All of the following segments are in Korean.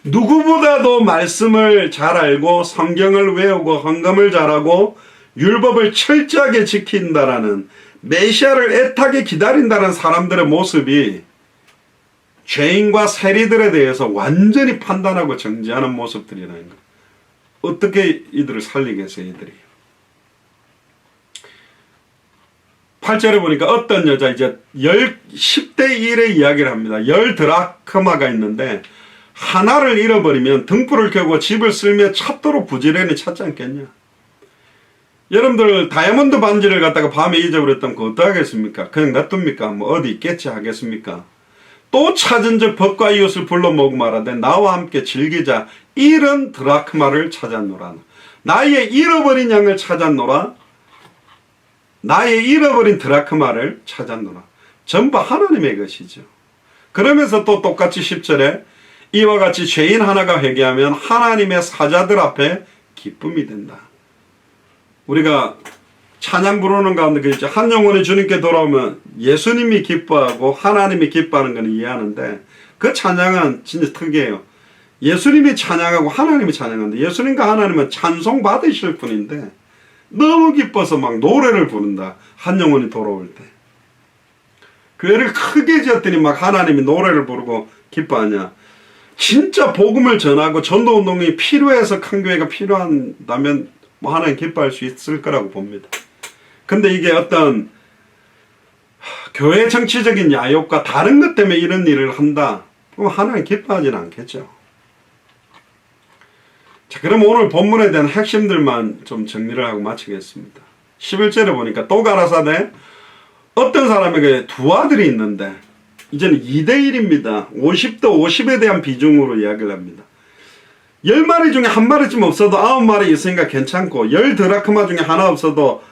누구보다도 말씀을 잘 알고 성경을 외우고 헌금을 잘하고 율법을 철저하게 지킨다라는, 메시아를 애타게 기다린다는 사람들의 모습이 죄인과 세리들에 대해서 완전히 판단하고 정죄하는 모습들이라는 거. 어떻게 이들을 살리겠어요, 이들이. 8절에 보니까 어떤 여자, 이제 10대 1의 이야기를 합니다. 10드라크마가 있는데 하나를 잃어버리면 등불을 켜고 집을 쓸며 찾도록 부지런히 찾지 않겠냐. 여러분들 다이아몬드 반지를 갖다가 밤에 잊어버렸다면 그거 어떡하겠습니까? 그냥 놔둡니까? 뭐 어디 있겠지 하겠습니까? 또 찾은 적 벗과 이웃을 불러 모으고 말하되 나와 함께 즐기자. 이런 드라크마를 찾았노라. 나의 잃어버린 양을 찾았노라. 나의 잃어버린 드라크마를 찾았노라. 전부 하나님의 것이죠. 그러면서 또 똑같이 10절에 이와 같이 죄인 하나가 회개하면 하나님의 사자들 앞에 기쁨이 된다. 우리가 찬양 부르는 가운데 그렇죠. 한 영혼이 주님께 돌아오면 예수님이 기뻐하고 하나님이 기뻐하는 건 이해하는데, 그 찬양은 진짜 특이해요. 예수님이 찬양하고 하나님이 찬양하는데, 예수님과 하나님은 찬송 받으실 분인데 너무 기뻐서 막 노래를 부른다. 한 영혼이 돌아올 때. 교회를 크게 지었더니 막 하나님이 노래를 부르고 기뻐하냐. 진짜 복음을 전하고 전도운동이 필요해서 큰 교회가 필요한다면 뭐 하나님 기뻐할 수 있을 거라고 봅니다. 근데 이게 어떤 교회 정치적인 야욕과 다른 것 때문에 이런 일을 한다. 그럼 하나님 기뻐하지는 않겠죠. 자, 그럼 오늘 본문에 대한 핵심들만 좀 정리를 하고 마치겠습니다. 11절에 보니까 또 가라사대 어떤 사람에게 두 아들이 있는데, 이제는 2대1입니다. 50대 50에 대한 비중으로 이야기를 합니다. 10마리 중에 한 마리쯤 없어도 9마리 있으니까 괜찮고, 10드라크마 중에 하나 없어도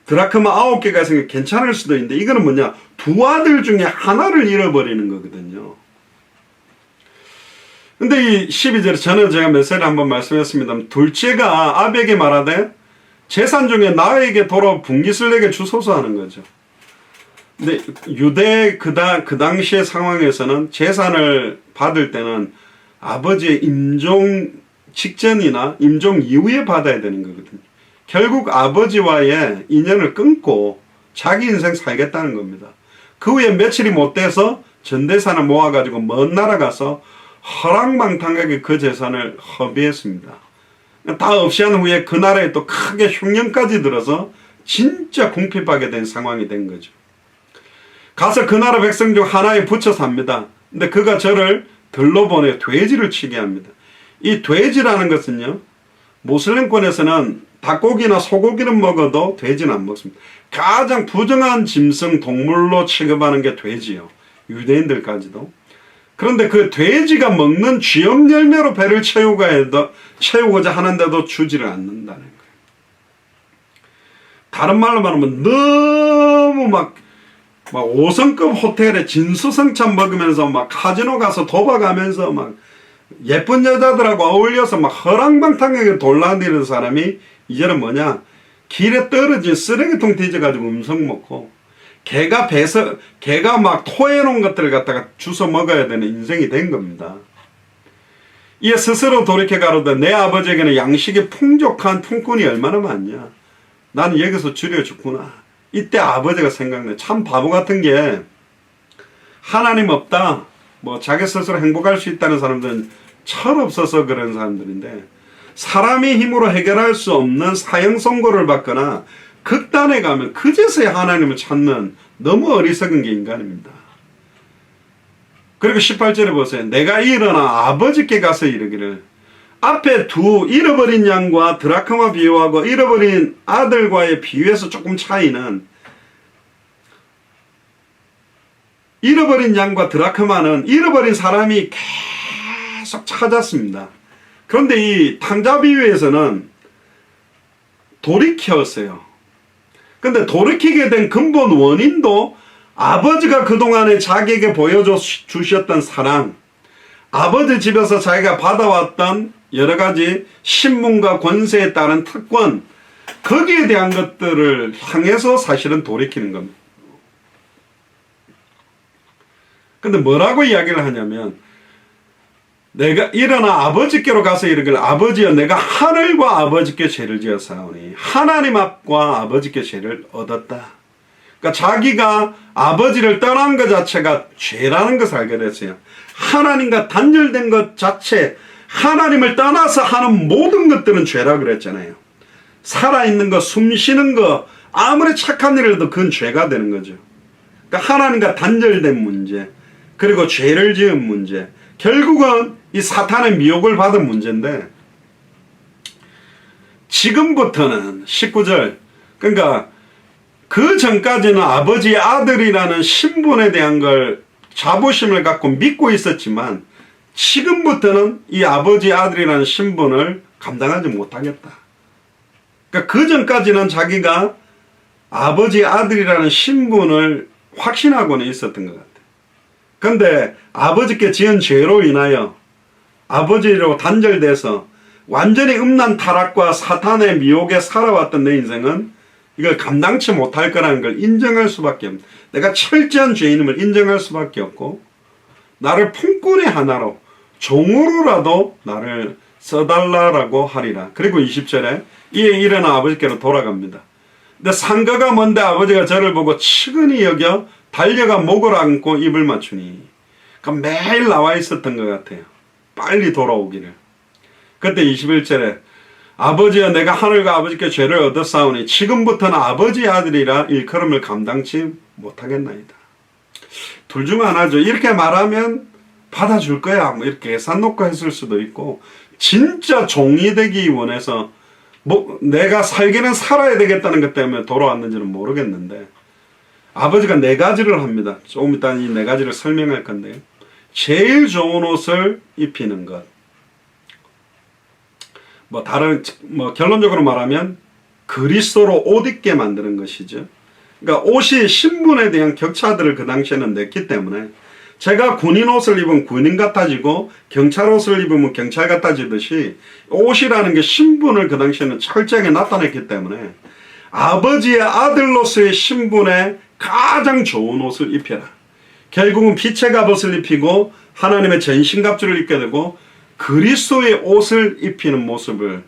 드라크마 9개가 있으니까 괜찮을 수도 있는데, 이거는 뭐냐, 두 아들 중에 하나를 잃어버리는 거거든요. 근데 이 12절에 저는 제가 몇 살에 한번 말씀했습니다. 둘째가 아비에게 말하되 재산 중에 나에게 돌아 분깃을 내게 주소서 하는 거죠. 근데 유대 그 당시의 상황에서는 재산을 받을 때는 아버지의 임종 직전이나 임종 이후에 받아야 되는 거거든요. 결국 아버지와의 인연을 끊고 자기 인생 살겠다는 겁니다. 그 후에 며칠이 못 돼서 전대산을 모아가지고 먼 나라 가서 허랑방탕하게 그 재산을 허비했습니다. 다 없이 한 후에 그 나라에 또 크게 흉년까지 들어서 진짜 궁핍하게 된 상황이 된 거죠. 가서 그 나라 백성 중 하나에 붙여 삽니다. 근데 그가 저를 들러 보내 돼지를 치게 합니다. 이 돼지라는 것은요, 모슬림권에서는 닭고기나 소고기는 먹어도 돼지는 안 먹습니다. 가장 부정한 짐승 동물로 취급하는 게 돼지요. 유대인들까지도. 그런데 그 돼지가 먹는 쥐염 열매로 배를 채우고자 하는데도 주지를 않는다는 거예요. 다른 말로 말하면 너무 막 5성급 호텔에 진수성찬 먹으면서 막 카지노 가서 도박하면서 막 예쁜 여자들하고 어울려서 막 허랑방탕하게 돌아다니는 사람이 이제는 뭐냐, 길에 떨어진 쓰레기통 뒤져가지고 음성 먹고 개가 막 토해놓은 것들을 갖다가 주워 먹어야 되는 인생이 된 겁니다. 이에 스스로 돌이켜 가로되 내 아버지에게는 양식이 풍족한 품꾼이 얼마나 많냐. 나는 여기서 줄여 죽구나. 이때 아버지가 생각나요. 참 바보 같은 게, 하나님 없다, 뭐 자기 스스로 행복할 수 있다는 사람들은 철없어서 그런 사람들인데, 사람의 힘으로 해결할 수 없는 사형 선고를 받거나 극단에 가면 그제서야 하나님을 찾는 너무 어리석은 게 인간입니다. 그리고 18절에 보세요. 내가 일어나 아버지께 가서 이르기를, 앞에 두 잃어버린 양과 드라크마 비유하고 잃어버린 아들과의 비유에서 조금 차이는, 잃어버린 양과 드라크마는 잃어버린 사람이 계속 찾았습니다. 그런데 이 탕자 비유에서는 돌이켰어요. 근데 돌이키게 된 근본 원인도 아버지가 그동안에 자기에게 보여주셨던 사랑, 아버지 집에서 자기가 받아왔던 여러 가지 신분과 권세에 따른 특권, 거기에 대한 것들을 향해서 사실은 돌이키는 겁니다. 근데 뭐라고 이야기를 하냐면, 내가 일어나 아버지께로 가서 이르길 아버지여 내가 하늘과 아버지께 죄를 지었사오니 하나님 앞과 아버지께 죄를 얻었다. 그러니까 자기가 아버지를 떠난 것 자체가 죄라는 것을 알게 됐어요. 하나님과 단절된 것 자체, 하나님을 떠나서 하는 모든 것들은 죄라 그랬잖아요. 살아있는 것, 숨 쉬는 것, 아무리 착한 일을 해도 그건 죄가 되는 거죠. 그러니까 하나님과 단절된 문제, 그리고 죄를 지은 문제, 결국은 이 사탄의 미혹을 받은 문제인데, 지금부터는 19절, 그러니까 그 전까지는 아버지의 아들이라는 신분에 대한 걸 자부심을 갖고 믿고 있었지만, 지금부터는 이 아버지의 아들이라는 신분을 감당하지 못하겠다. 그러니까 그 전까지는 자기가 아버지의 아들이라는 신분을 확신하고는 있었던 것 같아요. 그런데 아버지께 지은 죄로 인하여 아버지로 단절돼서 완전히 음란 타락과 사탄의 미혹에 살아왔던 내 인생은 이걸 감당치 못할 거라는 걸 인정할 수밖에 없는, 내가 철저한 죄인임을 인정할 수밖에 없고, 나를 품꾼의 하나로 종으로라도 나를 써달라라고 하리라. 그리고 20절에 이에 일어나 아버지께로 돌아갑니다. 근데 상가가 먼데 아버지가 저를 보고 측은히 여겨 달려가 목을 안고 입을 맞추니, 그러니까 매일 나와 있었던 것 같아요. 빨리 돌아오기를. 그때 21절에 아버지여 내가 하늘과 아버지께 죄를 얻었사오니 지금부터는 아버지의 아들이라 일컬음을 감당치 못하겠나이다. 둘 중 하나죠. 이렇게 말하면 받아줄 거야, 뭐 이렇게 계산 놓고 했을 수도 있고, 진짜 종이 되기 원해서 뭐 내가 살기는 살아야 되겠다는 것 때문에 돌아왔는지는 모르겠는데, 아버지가 네 가지를 합니다. 조금 이따 이 네 가지를 설명할 건데요. 제일 좋은 옷을 입히는 것, 결론적으로 말하면 그리스도로 옷 입게 만드는 것이죠. 그러니까 옷이 신분에 대한 격차들을 그 당시에는 냈기 때문에, 제가 군인 옷을 입으면 군인 같아지고 경찰 옷을 입으면 경찰 같아지듯이 옷이라는 게 신분을 그 당시에는 철저하게 나타냈기 때문에 아버지의 아들로서의 신분에 가장 좋은 옷을 입혀라. 결국은 빛의 갑옷을 입히고 하나님의 전신갑주를 입게 되고 그리스도의 옷을 입히는 모습을,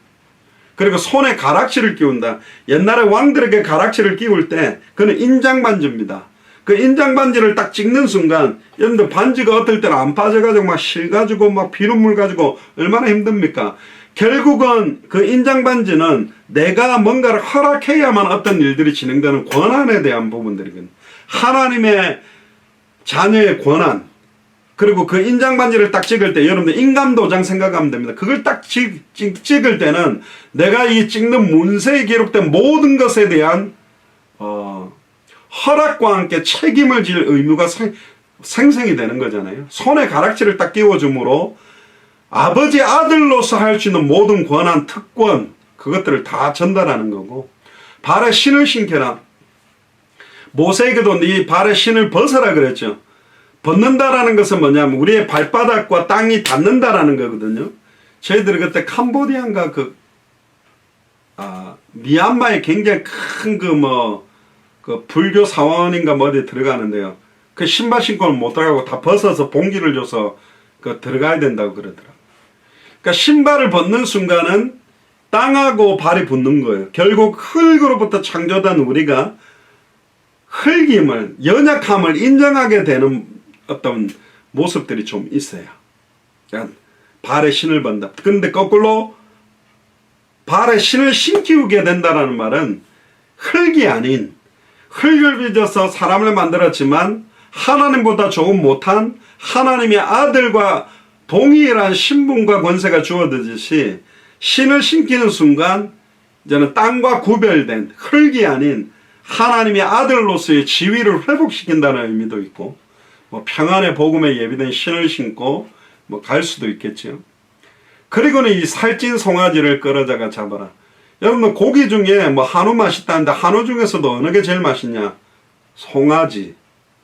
그리고 손에 가락지를 끼운다. 옛날에 왕들에게 가락지를 끼울 때 그는 인장반지입니다. 그 인장반지를 딱 찍는 순간, 여러분들 반지가 어떨 때는 안 빠져가지고 막 실가지고 막 비눗물 가지고 얼마나 힘듭니까? 결국은 그 인장반지는 내가 뭔가를 허락해야만 어떤 일들이 진행되는 권한에 대한 부분들이거든요. 하나님의 자녀의 권한, 그리고 그 인장반지를 딱 찍을 때 여러분들 인감도장 생각하면 됩니다. 그걸 딱 찍을 때는 내가 이 찍는 문서에 기록된 모든 것에 대한 허락과 함께 책임을 질 의무가 생성이 되는 거잖아요. 손에 가락지를 딱 끼워줌으로 아버지 아들로서 할 수 있는 모든 권한, 특권, 그것들을 다 전달하는 거고, 발에 신을 신겨라. 모세에게도 네 발에 신을 벗어라 그랬죠. 벗는다라는 것은 뭐냐면 우리의 발바닥과 땅이 닿는다라는 거거든요. 저희들이 그때 캄보디아인가 미얀마에 굉장히 큰 그 불교 사원인가 뭐 어디 들어가는데요. 그 신발 신고는 못 들어가고 다 벗어서 봉기를 줘서 들어가야 된다고 그러더라고요. 그러니까 신발을 벗는 순간은 땅하고 발이 붙는 거예요. 결국 흙으로부터 창조된 우리가 흙임을, 연약함을 인정하게 되는 어떤 모습들이 좀 있어요. 그러니까 발에 신을 번다. 그런데 거꾸로 발에 신을 신기우게 된다는 말은 흙이 아닌, 흙을 빚어서 사람을 만들었지만 하나님보다 조금 못한 하나님의 아들과 동일한 신분과 권세가 주어지듯이 신을 신기는 순간 이제는 땅과 구별된 흙이 아닌 하나님의 아들로서의 지위를 회복시킨다는 의미도 있고, 평안의 복음에 예비된 신을 신고 갈 수도 있겠죠. 그리고는 이 살찐 송아지를 끌어다가 잡아라. 여러분 고기 중에 한우 맛있다는데 한우 중에서도 어느 게 제일 맛있냐? 송아지.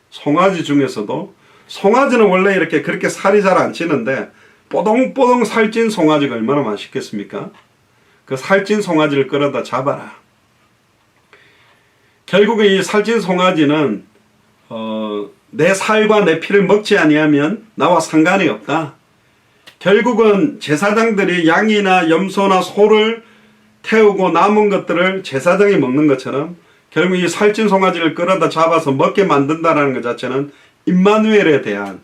송아지 중에서도, 송아지는 원래 이렇게 그렇게 살이 잘 안 찌는데 뽀동뽀동 살찐 송아지가 얼마나 맛있겠습니까? 그 살찐 송아지를 끌어다 잡아라. 결국에 이 살찐 송아지는 내 살과 내 피를 먹지 아니하면 나와 상관이 없다. 결국은 제사장들이 양이나 염소나 소를 태우고 남은 것들을 제사장이 먹는 것처럼 결국 이 살찐 송아지를 끌어다 잡아서 먹게 만든다는 것 자체는 임마누엘에 대한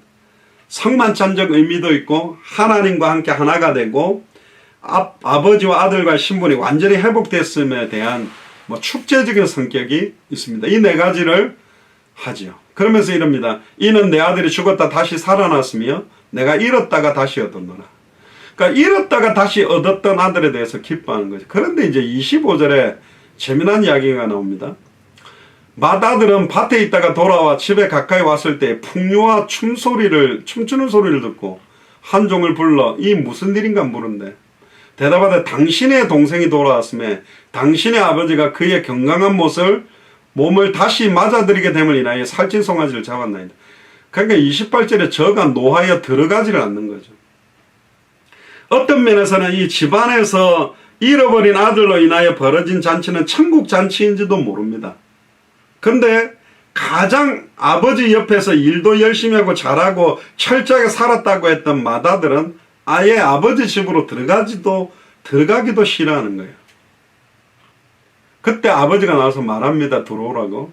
성만찬적 의미도 있고 하나님과 함께 하나가 되고 아버지와 아들과의 신분이 완전히 회복됐음에 대한 축제적인 성격이 있습니다. 이 네 가지를 하지요. 그러면서 이럽니다. 이는 내 아들이 죽었다 다시 살아났으며 내가 잃었다가 다시 얻었노라. 그러니까 잃었다가 다시 얻었던 아들에 대해서 기뻐하는 거죠. 그런데 이제 25절에 재미난 이야기가 나옵니다. 맏아들은 밭에 있다가 돌아와 집에 가까이 왔을 때 풍류와 춤추는 소리를 듣고 한 종을 불러 이 무슨 일인가 물은데 대답하되 당신의 동생이 돌아왔음에 당신의 아버지가 그의 건강한 몸을 다시 맞아들이게 됨을 인하여 살찐 송아지를 잡았나이다. 그러니까 28절에 저가 노하여 들어가지를 않는 거죠. 어떤 면에서는 이 집안에서 잃어버린 아들로 인하여 벌어진 잔치는 천국 잔치인지도 모릅니다. 근데 가장 아버지 옆에서 일도 열심히 하고 잘하고 철저하게 살았다고 했던 맏아들은 아예 아버지 집으로 들어가기도 싫어하는 거예요. 그때 아버지가 나와서 말합니다. 들어오라고.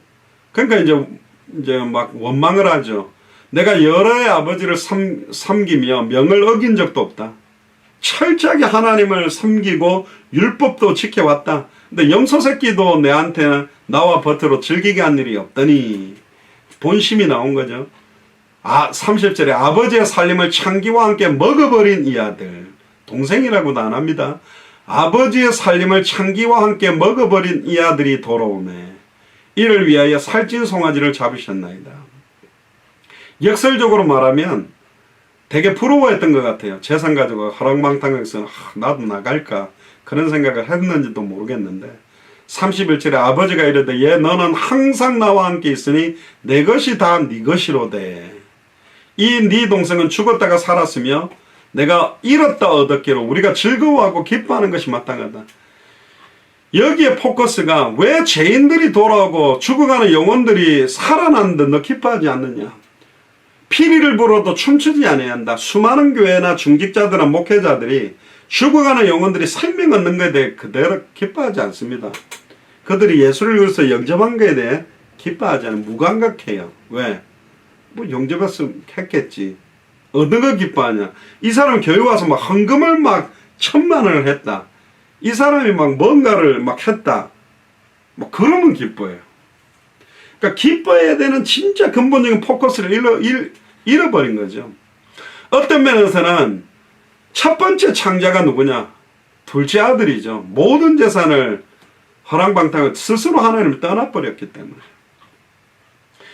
그러니까 이제 막 원망을 하죠. 내가 여러의 아버지를 섬기며 명을 어긴 적도 없다. 철저하게 하나님을 섬기고 율법도 지켜왔다. 근데 염소 새끼도 내한테 나와 버터로 즐기게 한 일이 없더니 본심이 나온 거죠. 30절에 아버지의 살림을 창기와 함께 먹어버린 이 아들, 동생이라고도 안 합니다. 아버지의 살림을 창기와 함께 먹어버린 이 아들이 돌아오네. 이를 위하여 살찐 송아지를 잡으셨나이다. 역설적으로 말하면 되게 부러워했던 것 같아요. 재산 가지고 허랑방탕해서 나도 나갈까 그런 생각을 했는지도 모르겠는데 31절에 아버지가 이르되 얘 너는 항상 나와 함께 있으니 내 것이 다 네 것이로되 이 네 동생은 죽었다가 살았으며 내가 잃었다 얻었기로 우리가 즐거워하고 기뻐하는 것이 마땅하다. 여기에 포커스가 왜 죄인들이 돌아오고 죽어가는 영혼들이 살아났는데 너 기뻐하지 않느냐. 피리를 불어도 춤추지 않아야 한다. 수많은 교회나 중직자들이나 목회자들이 죽어가는 영혼들이 생명 얻는 것에 대해 그대로 기뻐하지 않습니다. 그들이 예수를 위해서 영접한 것에 대해 기뻐하지 않아요. 무감각해요. 왜? 영접했으면 했겠지. 어느 거 기뻐하냐. 이 사람 교회 와서 막 헌금을 막 1000만원을 했다. 이 사람이 막 뭔가를 막 했다. 그러면 기뻐해요. 그러니까 기뻐해야 되는 진짜 근본적인 포커스를 잃어버린 거죠. 어떤 면에서는 첫 번째 창자가 누구냐? 둘째 아들이죠. 모든 재산을 허랑방탕을 스스로 하나님을 떠나버렸기 때문에.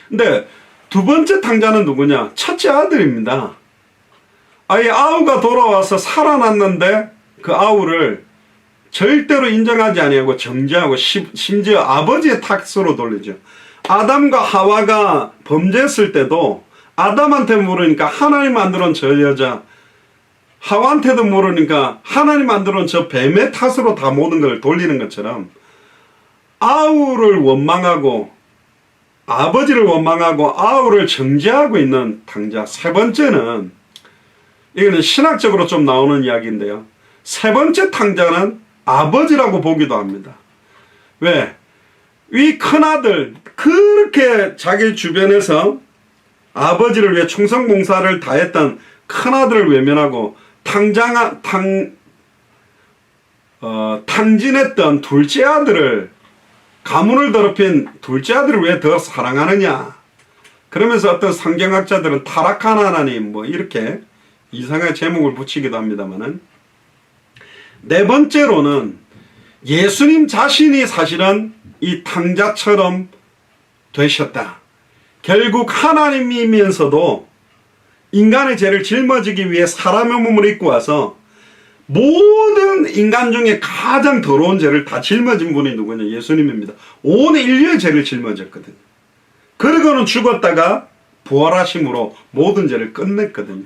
근데 두 번째 탕자는 누구냐? 첫째 아들입니다. 아예 아우가 돌아와서 살아났는데 그 아우를 절대로 인정하지 아니하고 정죄하고 심지어 아버지의 탓으로 돌리죠. 아담과 하와가 범죄했을 때도 아담한테 물으니까 하나님 만들어온 저 여자, 하와한테도 물으니까 하나님 만들어온 저 뱀의 탓으로 다 모든 걸 돌리는 것처럼 아우를 원망하고 아버지를 원망하고 아우를 정죄하고 있는 탕자. 세 번째는 이거는 신학적으로 좀 나오는 이야기인데요. 세 번째 탕자는 아버지라고 보기도 합니다. 왜? 이 큰아들 그렇게 자기 주변에서 아버지를 위해 충성봉사를 다했던 큰아들을 외면하고 탕진했던 둘째 아들을 가문을 더럽힌 둘째 아들을 왜 더 사랑하느냐. 그러면서 어떤 성경학자들은 타락한 하나님 이렇게 이상한 제목을 붙이기도 합니다만은 네 번째로는 예수님 자신이 사실은 이 탕자처럼 되셨다. 결국 하나님이면서도 인간의 죄를 짊어지기 위해 사람의 몸을 입고 와서 모든 인간 중에 가장 더러운 죄를 다 짊어진 분이 누구냐? 예수님입니다. 온 인류의 죄를 짊어졌거든요. 그러고는 죽었다가 부활하심으로 모든 죄를 끝냈거든요.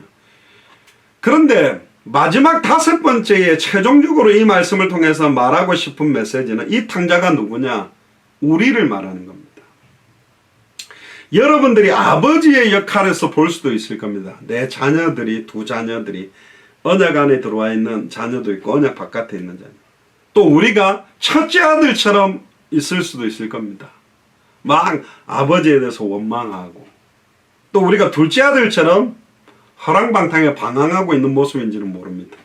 그런데 마지막 다섯 번째에 최종적으로 이 말씀을 통해서 말하고 싶은 메시지는 이 탕자가 누구냐? 우리를 말하는 겁니다. 여러분들이 아버지의 역할에서 볼 수도 있을 겁니다. 내 자녀들이, 두 자녀들이 언약 안에 들어와 있는 자녀도 있고 언약 바깥에 있는 자녀. 또 우리가 첫째 아들처럼 있을 수도 있을 겁니다. 막 아버지에 대해서 원망하고, 또 우리가 둘째 아들처럼 허랑방탕에 방황하고 있는 모습인지는 모릅니다.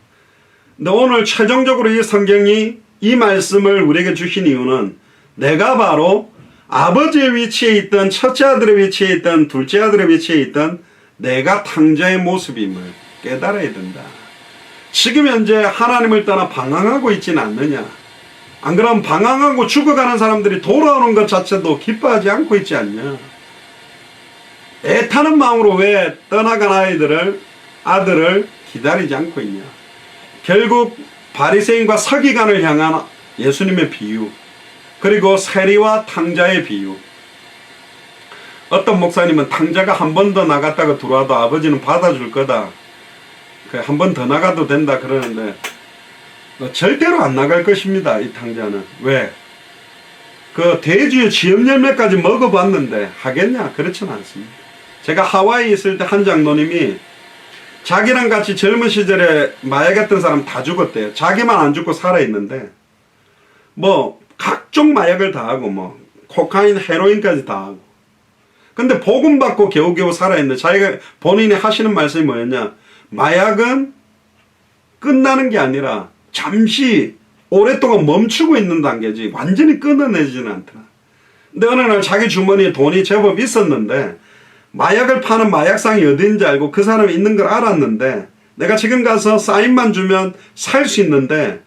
근데 오늘 최종적으로 이 성경이 이 말씀을 우리에게 주신 이유는 내가 바로 아버지의 위치에 있던, 첫째 아들의 위치에 있던, 둘째 아들의 위치에 있던 내가 탕자의 모습임을 깨달아야 된다. 지금 현재 하나님을 떠나 방황하고 있지는 않느냐? 안 그러면 방황하고 죽어가는 사람들이 돌아오는 것 자체도 기뻐하지 않고 있지 않냐? 애타는 마음으로 왜 떠나간 아들을 기다리지 않고 있냐? 결국 바리새인과 서기관을 향한 예수님의 비유, 그리고 세리와 탕자의 비유. 어떤 목사님은 탕자가 한 번 더 나갔다가 들어와도 아버지는 받아줄 거다, 한 번 더 나가도 된다 그러는데 절대로 안 나갈 것입니다. 이 탕자는. 왜? 그 대주의 지엽 열매까지 먹어봤는데 하겠냐? 그렇지는 않습니다. 제가 하와이에 있을 때 한 장로님이 자기랑 같이 젊은 시절에 마약했던 사람 다 죽었대요. 자기만 안 죽고 살아있는데 뭐 각종 마약을 다 하고 뭐 코카인, 헤로인까지 다 하고, 근데 복음 받고 겨우겨우 살아있는데 자기가 본인이 하시는 말씀이 뭐였냐? 마약은 끝나는 게 아니라 잠시 오랫동안 멈추고 있는 단계지 완전히 끊어내지는 않더라. 근데 어느 날 자기 주머니에 돈이 제법 있었는데 마약을 파는 마약상이 어딘지 알고 그 사람이 있는 걸 알았는데 내가 지금 가서 사인만 주면 살 수 있는데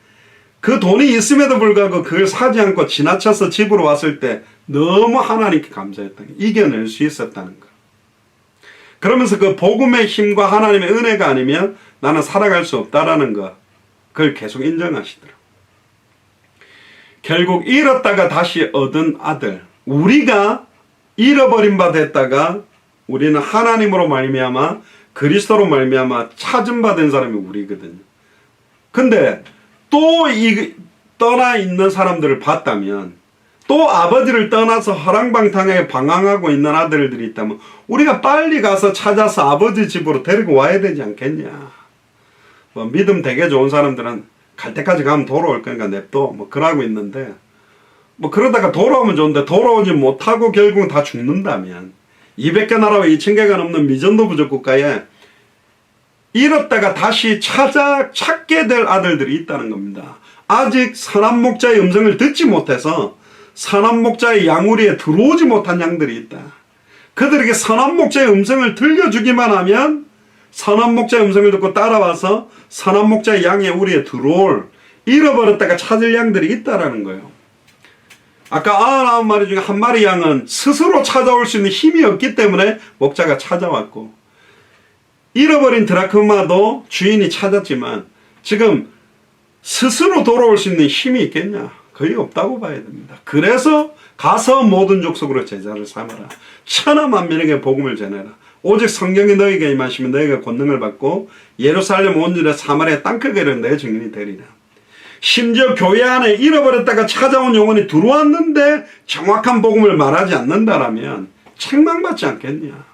그 돈이 있음에도 불구하고 그걸 사지 않고 지나쳐서 집으로 왔을 때 너무 하나님께 감사했다. 이겨낼 수 있었다는 거. 그러면서 그 복음의 힘과 하나님의 은혜가 아니면 나는 살아갈 수 없다라는 거, 그걸 계속 인정하시더라고요. 결국 잃었다가 다시 얻은 아들, 우리가 잃어버린 바 됐다가 우리는 하나님으로 말미암아 그리스도로 말미암아 찾은 바 된 사람이 우리거든요. 근데 또 떠나 있는 사람들을 봤다면, 또 아버지를 떠나서 허랑방탕하게 방황하고 있는 아들들이 있다면 우리가 빨리 가서 찾아서 아버지 집으로 데리고 와야 되지 않겠냐. 뭐 믿음 되게 좋은 사람들은 갈 때까지 가면 돌아올 거니까 냅둬 뭐 그러고 있는데, 뭐 그러다가 돌아오면 좋은데 돌아오지 못하고 결국은 다 죽는다면 200개 나라와 2000개가 넘는 미전도 부족 국가에 잃었다가 다시 찾게 될 아들들이 있다는 겁니다. 아직 선한 목자의 음성을 듣지 못해서 선한 목자의 양우리에 들어오지 못한 양들이 있다. 그들에게 선한 목자의 음성을 들려주기만 하면 선한 목자의 음성을 듣고 따라와서 선한 목자의 양의 우리에 들어올, 잃어버렸다가 찾을 양들이 있다라는 거예요. 아까 99마리 중에 한 마리 양은 스스로 찾아올 수 있는 힘이 없기 때문에 목자가 찾아왔고, 잃어버린 드라크마도 주인이 찾았지만 지금 스스로 돌아올 수 있는 힘이 있겠냐? 거의 없다고 봐야 됩니다. 그래서 가서 모든 족속으로 제자를 삼아라. 천하 만민에게 복음을 전해라. 오직 성경이 너희에게 임하시면 너희가 권능을 받고 예루살렘 온 유대 사마리아 땅끝에는 내 증인이 되리라. 심지어 교회 안에 잃어버렸다가 찾아온 영혼이 들어왔는데 정확한 복음을 말하지 않는다라면 책망받지 않겠냐.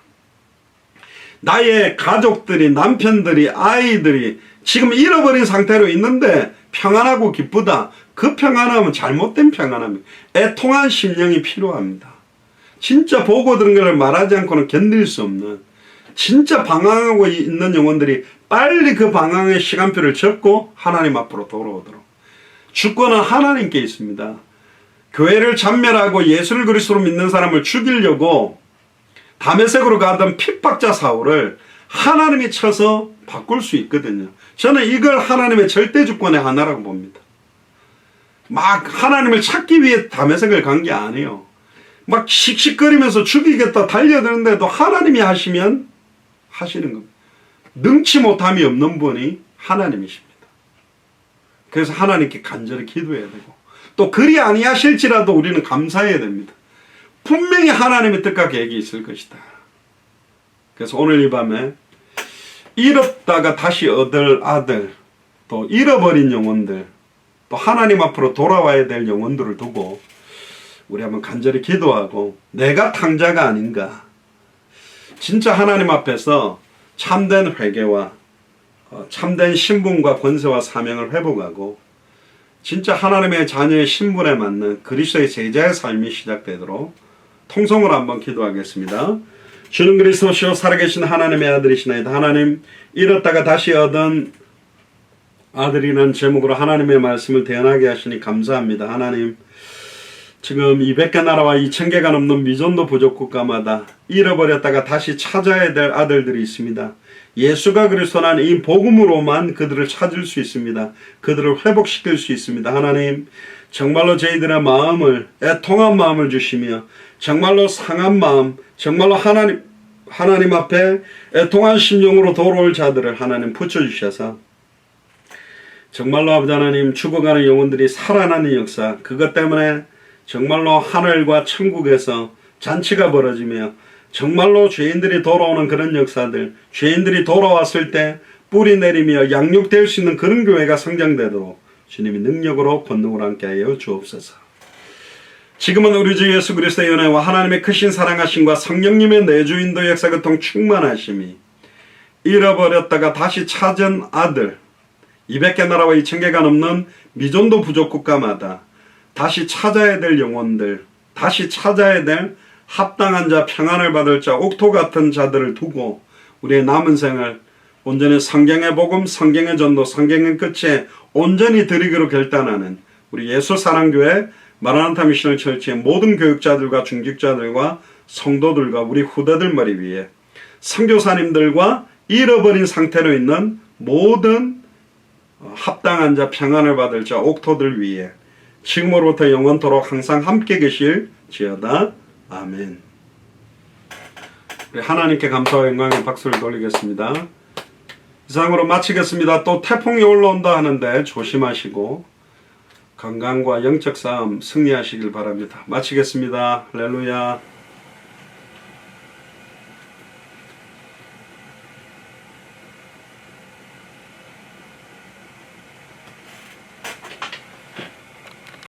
나의 가족들이, 남편들이, 아이들이 지금 잃어버린 상태로 있는데 평안하고 기쁘다. 그 평안함은 잘못된 평안함이에요. 애통한 심령이 필요합니다. 진짜 보고 들은 걸 말하지 않고는 견딜 수 없는, 진짜 방황하고 있는 영혼들이 빨리 그 방황의 시간표를 접고 하나님 앞으로 돌아오도록. 주권은 하나님께 있습니다. 교회를 잔멸하고 예수를 그리스도로 믿는 사람을 죽이려고 다메섹으로 가던 핍박자 사울을 하나님이 쳐서 바꿀 수 있거든요. 저는 이걸 하나님의 절대 주권의 하나라고 봅니다. 막 하나님을 찾기 위해 다메섹을 간 게 아니에요. 막 씩씩거리면서 죽이겠다 달려드는데도 하나님이 하시면 하시는 겁니다. 능치 못함이 없는 분이 하나님이십니다. 그래서 하나님께 간절히 기도해야 되고, 또 그리 아니하실지라도 우리는 감사해야 됩니다. 분명히 하나님의 뜻과 계획이 있을 것이다. 그래서 오늘 이 밤에 잃었다가 다시 얻을 아들, 또 잃어버린 영혼들, 또 하나님 앞으로 돌아와야 될 영혼들을 두고 우리 한번 간절히 기도하고, 내가 탕자가 아닌가, 진짜 하나님 앞에서 참된 회개와 참된 신분과 권세와 사명을 회복하고 진짜 하나님의 자녀의 신분에 맞는 그리스도의 제자의 삶이 시작되도록 통성으로 한번 기도하겠습니다. 주는 그리스도시요 살아계신 하나님의 아들이시나이다. 하나님, 잃었다가 다시 얻은 아들이라는 제목으로 하나님의 말씀을 대언하게 하시니 감사합니다. 하나님, 지금 200개 나라와 2000개가 넘는 미전도 부족 국가마다 잃어버렸다가 다시 찾아야 될 아들들이 있습니다. 예수가 그리스도라는 이 복음으로만 그들을 찾을 수 있습니다. 그들을 회복시킬 수 있습니다. 하나님, 정말로 저희들의 마음을, 애통한 마음을 주시며 정말로 상한 마음, 정말로 하나님 앞에 애통한 심령으로 돌아올 자들을 하나님 붙여주셔서 정말로 아버지 하나님, 죽어가는 영혼들이 살아나는 역사, 그것 때문에 정말로 하늘과 천국에서 잔치가 벌어지며 정말로 죄인들이 돌아오는 그런 역사들, 죄인들이 돌아왔을 때 뿌리 내리며 양육될 수 있는 그런 교회가 성장되도록 주님이 능력으로 권능으로 함께 하여 주옵소서. 지금은 우리 주 예수 그리스도의 은혜와 하나님의 크신 사랑하심과 성령님의 내주인도 역사 교통 충만하심이 잃어버렸다가 다시 찾은 아들, 200개 나라와 2000개가 넘는 미전도 부족 국가마다 다시 찾아야 될 영혼들, 다시 찾아야 될 합당한 자, 평안을 받을 자, 옥토 같은 자들을 두고 우리의 남은 생을 온전히 성경의 복음, 성경의 전도, 성경의 끝에 온전히 드리기로 결단하는 우리 예수사랑교회 마라나타 미셔널 처치의 모든 교육자들과 중직자들과 성도들과 우리 후대들 머리 위에 선교사님들과 잃어버린 상태로 있는 모든 합당한 자, 평안을 받을 자, 옥토들 위에 지금으로부터 영원토록 항상 함께 계실지어다. 아멘. 우리 하나님께 감사와 영광의 박수를 돌리겠습니다. 이상으로 마치겠습니다. 또 태풍이 올라온다 하는데 조심하시고 건강과 영적 싸움 승리하시길 바랍니다. 마치겠습니다. 할렐루야.